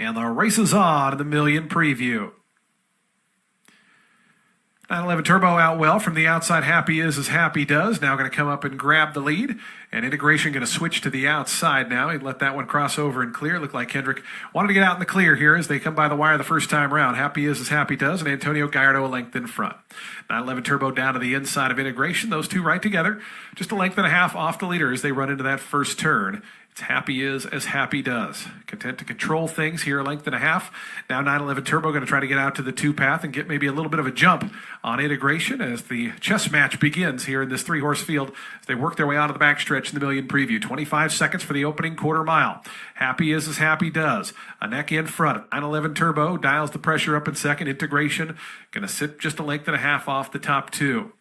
And the race is on in the Million Preview. 911 Turbo out well from the outside. Happy is as Happy does. Now going to come up and grab the lead. And Integration going to switch to the outside now. He'd let that one cross over and clear. Looked like Kendrick wanted to get out in the clear here as they come by the wire the first time round. Happy is as Happy does. And Antonio Gallardo a length in front. 911 Turbo down to the inside of Integration. Those two right together. Just a length and a half off the leader as they run into that first turn. It's Happy is as Happy does. Content to control things here, a length and a half. Now 911 Turbo going to try to get out to the two path and get maybe a little bit of a jump on Integration as the chess match begins here in this three-horse field as they work their way out of the backstretch in the Million Preview. 25 seconds for the opening quarter mile. Happy is as Happy does. A neck in front. 911 Turbo dials the pressure up in second. Integration going to sit just a length and a half off the top two.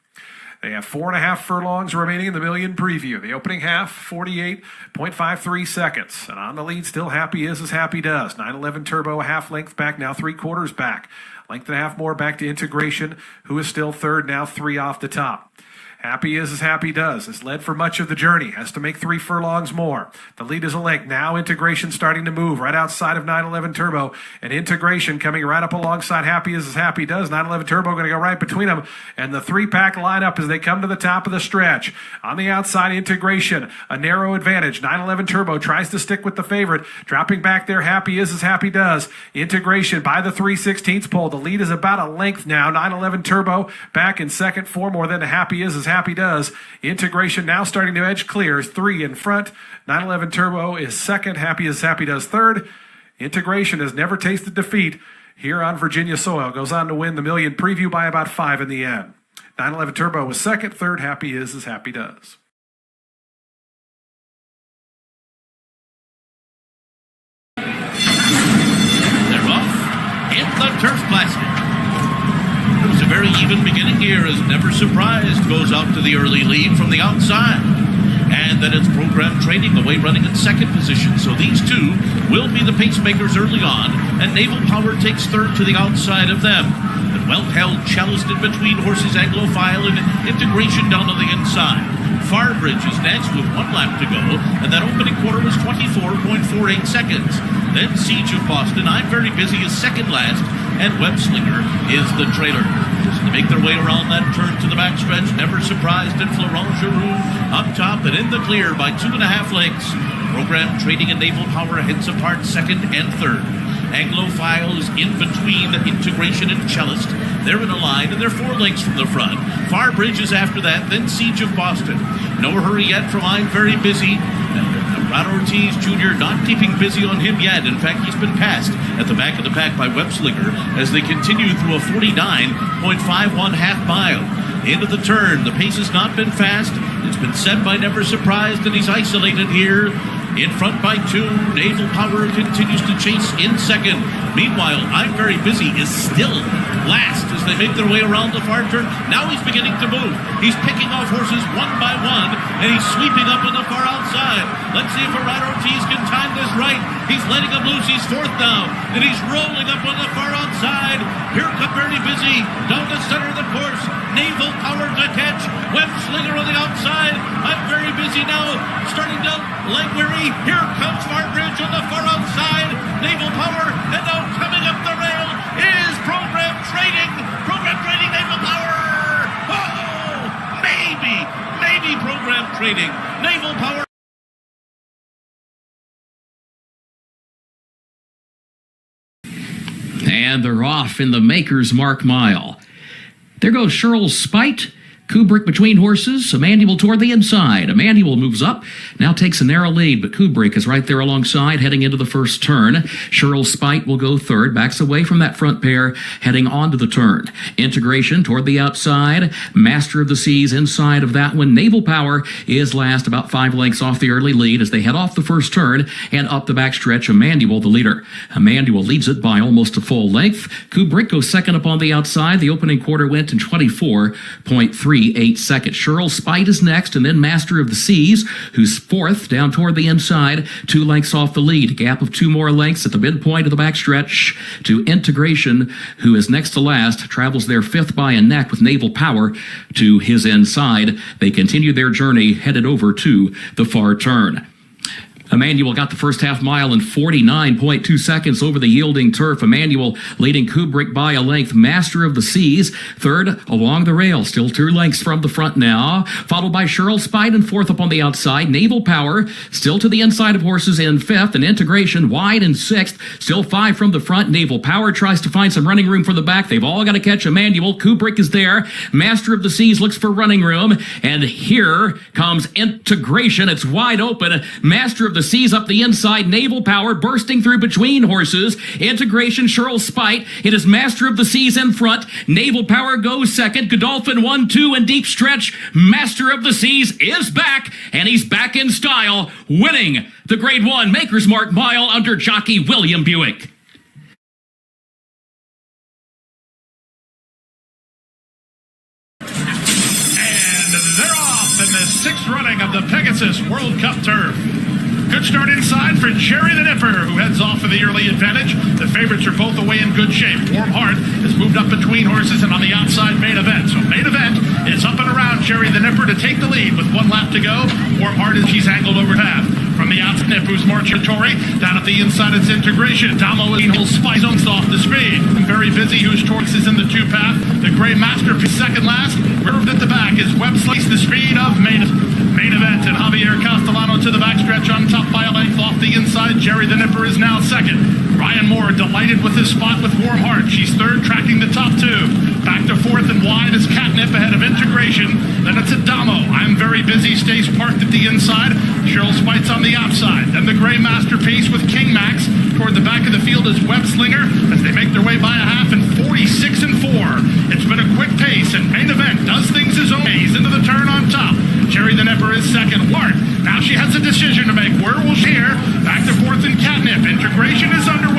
They have 4.5 furlongs remaining in the Million Preview. The opening half, 48.53 seconds. And on the lead, still Happy is as Happy does. 911 Turbo, a half length back, now 3/4 back. Length and a half more back to Integration, who is still third, now 3 off the top. Happy is as Happy does. Has led for much of the journey. Has to make 3 furlongs more. The lead is a length. Now Integration starting to move right outside of 911 Turbo. And Integration coming right up alongside Happy is as Happy does. 911 Turbo going to go right between them. And the 3-pack line up as they come to the top of the stretch. On the outside, Integration. A narrow advantage. 911 Turbo tries to stick with the favorite. Dropping back there, Happy is as Happy does. Integration by the 3/16 pole. The lead is about a length now. 911 Turbo back in second. 4 more than Happy is as Happy does. Integration now starting to edge clear. 3 in front. 911 Turbo is second. Happy as Happy does third. Integration has never tasted defeat here on Virginia soil. Goes on to win the Million Preview by about 5 in the end. 911 Turbo was second. Third, Happy is as Happy does. They're off in the Turf Classic. It was a very even beginning here as Never Surprised goes out to the early lead from the outside. And then it's Program Trading away running in second position. So these two will be the pacemakers early on. And Naval Power takes third to the outside of them. And well-held Cellist in between horses Anglophile and Integration down on the inside. Farbridge is next with 1 lap to go. And that opening quarter was 24.48 seconds. Then Siege of Boston, I'm Very Busy is second last. And Webslinger is the trailer. As they make their way around that turn to the backstretch, Never Surprised and Florent Giroux up top and in the clear by 2.5 lengths. Program Trading and Naval Power heads apart second and third. Anglophile is in between Integration and Cellist. They're in a line and they're 4 lengths from the front. Farbridge is after that, then Siege of Boston. No hurry yet from I'm Very Busy. Rod Ortiz Jr. not keeping busy on him yet. In fact, he's been passed at the back of the pack by Webslinger as they continue through a 49.51 half mile. Into the turn, the pace has not been fast. It's been set by Never Surprised, and he's isolated here. In front by 2, Naval Power continues to chase in second. Meanwhile, I'm Very Busy is still last as they make their way around the far turn. Now he's beginning to move. He's picking off horses one by one, and he's sweeping up on the far outside. Let's see if Rod Ortiz can time this right. He's letting him loose. He's fourth now, and he's rolling up on the far outside. Here comes Very Busy down the center of the course. Naval Power to catch. Webslinger on the outside. I'm Very Busy now, starting to languish. Here comes Farbridge on the far outside. Naval Power, and now coming up the rail is Program Trading. Program Trading, Naval Power. Oh, maybe Program Trading. Naval Power. And they're off in the Maker's Mark Mile. There goes Sherrill's Spite. Kubrick between horses, Emmanuel toward the inside. Emmanuel moves up, now takes a narrow lead, but Kubrick is right there alongside, heading into the first turn. Sherrill's Spite will go third, backs away from that front pair, heading onto the turn. Integration toward the outside. Master of the Seas inside of that one. Naval Power is last, about 5 lengths off the early lead as they head off the first turn and up the backstretch. Emmanuel, the leader. Emmanuel leads it by almost a full length. Kubrick goes second up on the outside. The opening quarter went in 24.38 seconds. Sherrill's Spite is next, and then Master of the Seas, who's fourth down toward the inside, 2 lengths off the lead. A gap of 2 more lengths at the midpoint of the backstretch to Integration, who is next to last, travels there fifth by a neck with Naval Power to his inside. They continue their journey headed over to the far turn. Emmanuel got the first half mile in 49.2 seconds over the yielding turf. Emmanuel leading Kubrick by a length. Master of the Seas, third along the rail. Still 2 lengths from the front now. Followed by Cheryl Spite in fourth up on the outside. Naval Power still to the inside of horses in fifth. And Integration wide in sixth. Still 5 from the front. Naval Power tries to find some running room for the back. They've all got to catch Emmanuel. Kubrick is there. Master of the Seas looks for running room. And here comes Integration. It's wide open. Master of the Seas up the inside. Naval Power bursting through between horses. Integration, Cheryl Spite. It is Master of the Seas in front. Naval Power goes second. Godolphin 1-2 and deep stretch. Master of the Seas is back, and he's back in style, winning the Grade 1 Maker's Mark Mile under jockey William Buick. And they're off in the 6th running of the Pegasus World Cup Turf. Good start inside for Jerry the Nipper, who heads off for the early advantage. The favorites are both away in good shape. Warm Heart has moved up between horses and on the outside Main Event. So Main Event is up and around Jerry the Nipper to take the lead with 1 lap to go. Warm Heart as she's angled over half. From the outside, Nip, who's marching Tory. Down at the inside, it's Integration. Damo is Spy zones off the speed. Very Busy, whose Torx is in the 2 path. The Gray Masterpiece second last. Reserved at the back is Web Slice, the speed of Main Event. And Javier Castellano to the backstretch on top by a length off the inside. Jerry the Nipper is now second. Ryan Moore delighted with his spot with Warm Heart. She's third, tracking the top 2. Back to fourth and wide is Catnip ahead of Integration. Then it's Adamo. I'm Very Busy stays parked at the inside. Cheryl Spite's on the outside. Then the Gray Masterpiece with King Max. Toward the back of the field is Web Slinger as they make their way by a half in 46 and 4. It's been a quick pace, and Main Event does things his own ways into the turn on top. Jerry the Nipper is second. Ward. Now she has a decision to make. Where will she here? Back to fourth and Catnip. Integration is underway.